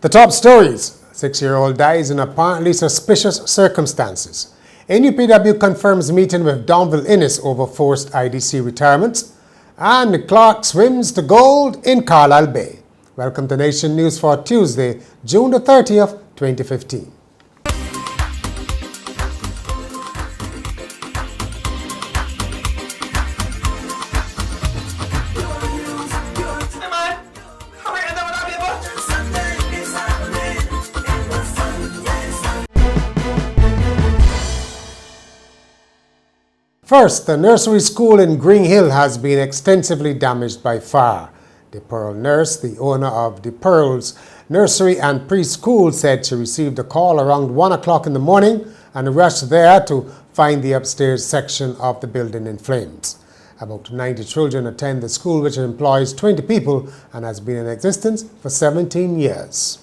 The top stories. 6-year-old dies in apparently suspicious circumstances. NUPW confirms meeting with Donville Inniss over forced IDC retirements. And Clarke swims to gold in Carlisle Bay. Welcome to Nation News for Tuesday, June the 30th, 2015. First, the nursery school in Green Hill has been extensively damaged by fire. The Pearl nurse, the owner of the Pearls Nursery and Preschool, said she received a call around 1 o'clock in the morning and rushed there to find the upstairs section of the building in flames. About 90 children attend the school, which employs 20 people and has been in existence for 17 years.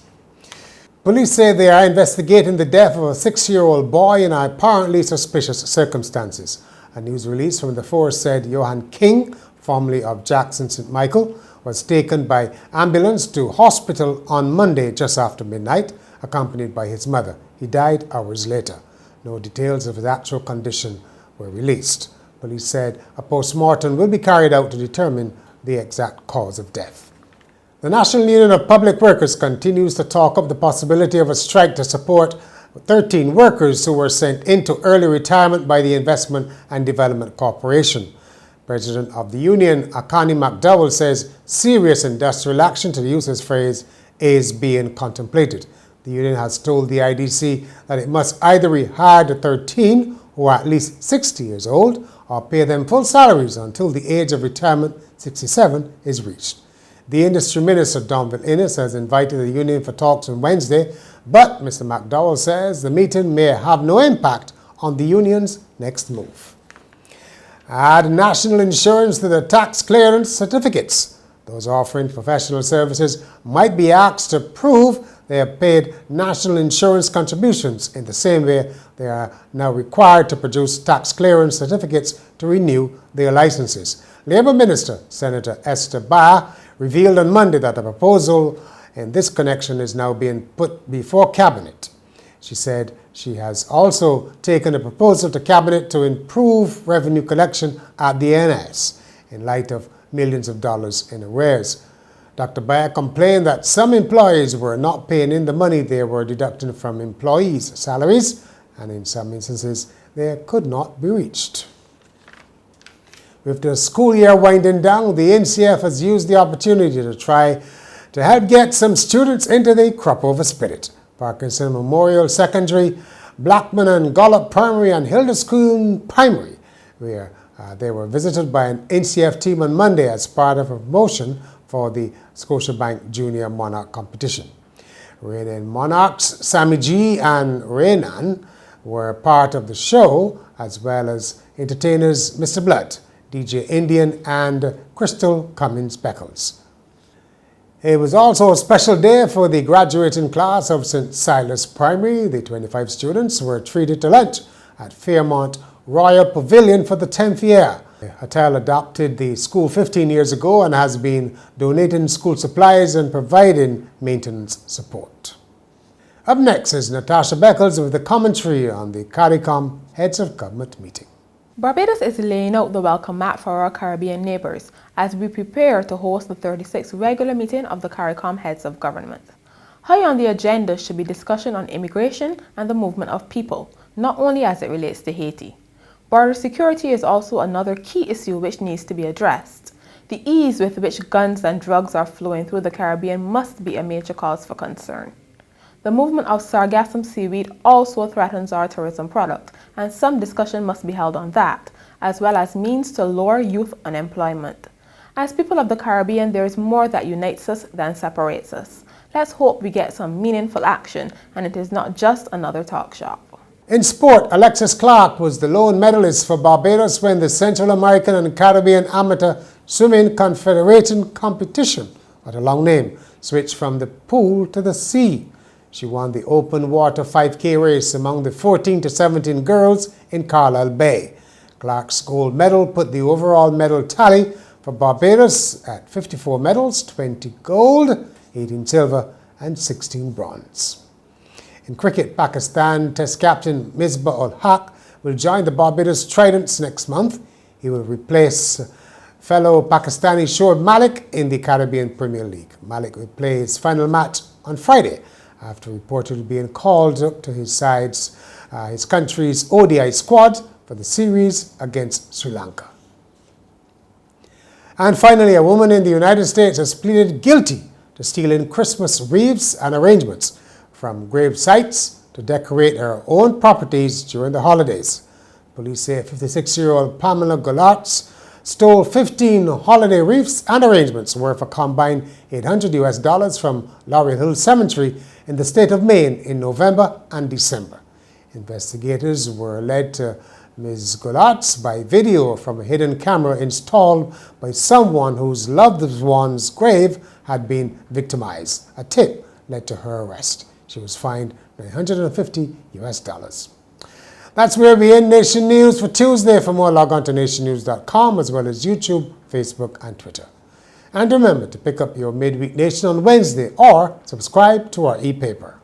Police say they are investigating the death of a 6-year-old boy in apparently suspicious circumstances. A news release from the force said Johan King, formerly of Jackson St. Michael, was taken by ambulance to hospital on Monday just after midnight, accompanied by his mother. He died hours later. No details of his actual condition were released. Police said a post-mortem will be carried out to determine the exact cause of death. The National Union of Public Workers continues to talk up the possibility of a strike to support 13 workers who were sent into early retirement by the Investment and Development Corporation. President of the union, Akani McDowell, says serious industrial action, to use his phrase, is being contemplated. The union has told the IDC that it must either rehire the 13 who are at least 60 years old or pay them full salaries until the age of retirement, 67, is reached. The industry minister, Donville Inniss, has invited the union for talks on Wednesday, but Mr. McDowell says the meeting may have no impact on the union's next move. Add national insurance to the tax clearance certificates. Those offering professional services might be asked to prove they have paid national insurance contributions in the same way they are now required to produce tax clearance certificates to renew their licenses. Labour Minister Senator Esther Baer revealed on Monday that a proposal in this connection is now being put before Cabinet. She said she has also taken a proposal to Cabinet to improve revenue collection at the NS in light of millions of dollars in arrears. Dr. Baer complained that some employees were not paying in the money they were deducting from employees' salaries, and in some instances they could not be reached. With the school year winding down, the NCF has used the opportunity to try to help get some students into the crop over spirit. Parkinson Memorial Secondary, Blackman and Gollop Primary and Hildeschool Primary, where they were visited by an NCF team on Monday as part of a promotion for the Scotiabank Junior Monarch competition. Reigning Monarchs, Sammy G and Raynan were part of the show, as well as entertainers Mr. Blood, DJ Indian and Crystal Cummins Beckles. It was also a special day for the graduating class of St. Silas Primary. The 25 students were treated to lunch at Fairmont Royal Pavilion for the 10th year. The hotel adopted the school 15 years ago and has been donating school supplies and providing maintenance support. Up next is Natasha Beckles with the commentary on the CARICOM Heads of Government meeting. Barbados is laying out the welcome mat for our Caribbean neighbours as we prepare to host the 36th regular meeting of the CARICOM Heads of Government. High on the agenda should be discussion on immigration and the movement of people, not only as it relates to Haiti. Border security is also another key issue which needs to be addressed. The ease with which guns and drugs are flowing through the Caribbean must be a major cause for concern. The movement of sargassum seaweed also threatens our tourism product, and some discussion must be held on that, as well as means to lower youth unemployment. As people of the Caribbean, there is more that unites us than separates us. Let's hope we get some meaningful action, and it is not just another talk shop. In sport, Alexis Clarke was the lone medalist for Barbados when the Central American and Caribbean Amateur Swimming Confederation competition, what a long name, switched from the pool to the sea. She won the open water 5K race among the 14 to 17 girls in Carlisle Bay. Clarke's gold medal put the overall medal tally for Barbados at 54 medals, 20 gold, 18 silver and 16 bronze. In cricket, Pakistan Test captain Misbah-ul-Haq will join the Barbados Tridents next month. He will replace fellow Pakistani Shoaib Malik in the Caribbean Premier League. Malik will play his final match on Friday after reportedly being called up to his country's ODI squad for the series against Sri Lanka. And finally, a woman in the United States has pleaded guilty to stealing Christmas wreaths and arrangements from grave sites to decorate her own properties during the holidays. Police say 56-year-old Pamela Gollartz stole 15 holiday wreaths and arrangements worth a combined $800 from Laurel Hill Cemetery in the state of Maine in November and December. Investigators were led to Ms. Gollartz by video from a hidden camera installed by someone whose loved one's grave had been victimized. A tip led to her arrest. She was fined $950. That's where we end Nation News for Tuesday. For more, log on to nationnews.com as well as YouTube, Facebook, and Twitter. And remember to pick up your Midweek Nation on Wednesday or subscribe to our e-paper.